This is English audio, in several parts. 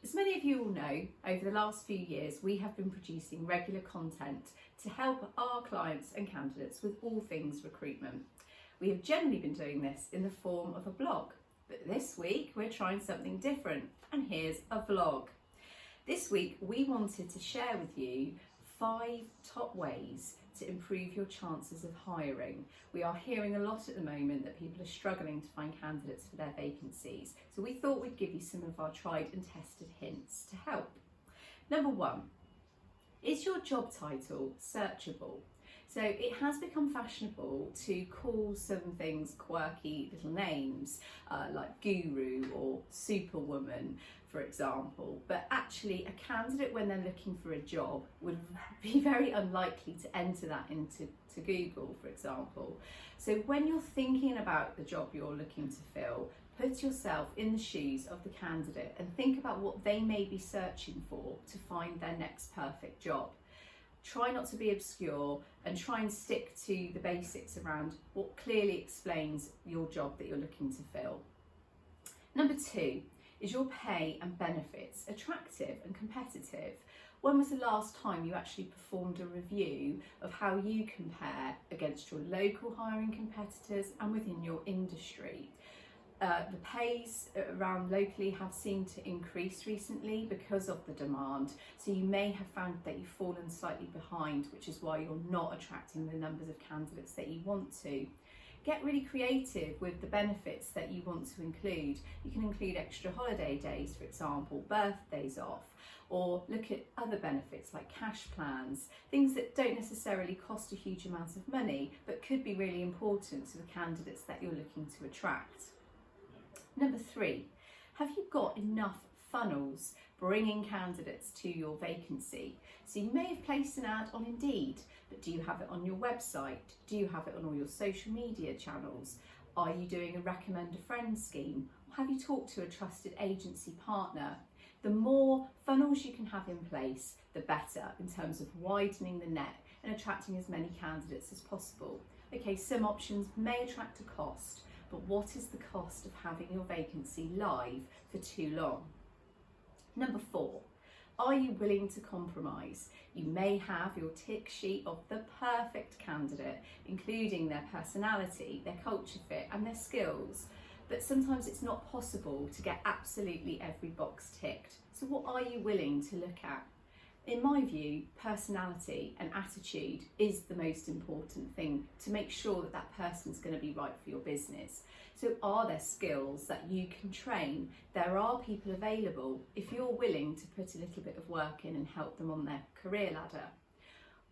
As many of you will know, over the last few years we have been producing regular content to help our clients and candidates with all things recruitment. We have generally been doing this in the form of a blog, but this week we're trying something different, and here's a vlog. This week we wanted to share with you 5 top ways to improve your chances of hiring. We are hearing a lot at the moment that people are struggling to find candidates for their vacancies, so we thought we'd give you some of our tried and tested hints to help. Number 1, is your job title searchable? So it has become fashionable to call some things quirky little names like guru or superwoman, for example, but actually a candidate, when they're looking for a job, would be very unlikely to enter that into Google, for example. So when you're thinking about the job you're looking to fill, put yourself in the shoes of the candidate and think about what they may be searching for to find their next perfect job. Try not to be obscure and try and stick to the basics around what clearly explains your job that you're looking to fill. Number 2, is your pay and benefits attractive and competitive? When was the last time you actually performed a review of how you compare against your local hiring competitors and within your industry? The pays around locally have seemed to increase recently because of the demand, so you may have found that you've fallen slightly behind, which is why you're not attracting the numbers of candidates that you want to. Get really creative with the benefits that you want to include. You can include extra holiday days, for example, birthdays off, or look at other benefits like cash plans, things that don't necessarily cost a huge amount of money but could be really important to the candidates that you're looking to attract. Number 3, have you got enough funnels bringing candidates to your vacancy? So you may have placed an ad on Indeed, but do you have it on your website? Do you have it on all your social media channels? Are you doing a recommend a friend scheme? Have you talked to a trusted agency partner? The more funnels you can have in place, the better in terms of widening the net and attracting as many candidates as possible. Okay, some options may attract a cost, but what is the cost of having your vacancy live for too long? Number 4, are you willing to compromise? You may have your tick sheet of the perfect candidate, including their personality, their culture fit and their skills, but sometimes it's not possible to get absolutely every box ticked. So what are you willing to look at? In my view, personality and attitude is the most important thing to make sure that that person's going to be right for your business. So are there skills that you can train? There are people available if you're willing to put a little bit of work in and help them on their career ladder.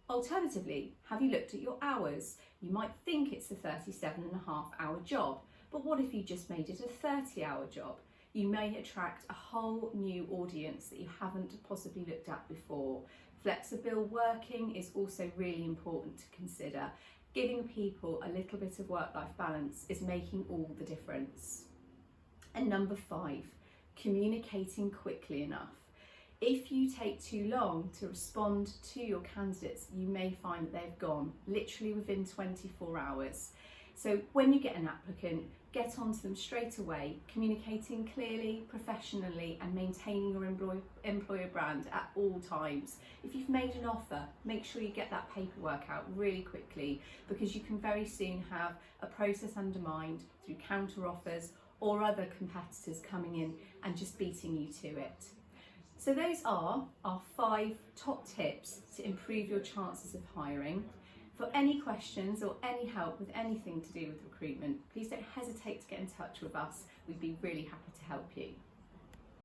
Alternatively, have you looked at your hours? You might think it's a 37.5-hour job, but what if you just made it a 30-hour job? You may attract a whole new audience that you haven't possibly looked at before. Flexible working is also really important to consider. Giving people a little bit of work-life balance is making all the difference. And number 5, communicating quickly enough. If you take too long to respond to your candidates, you may find that they've gone literally within 24 hours. So when you get an applicant, get onto them straight away, communicating clearly, professionally and maintaining your employer brand at all times. If you've made an offer, make sure you get that paperwork out really quickly, because you can very soon have a process undermined through counter offers or other competitors coming in and just beating you to it. So those are our 5 top tips to improve your chances of hiring. For any questions or any help with anything to do with recruitment, please don't hesitate to get in touch with us. We'd be really happy to help you.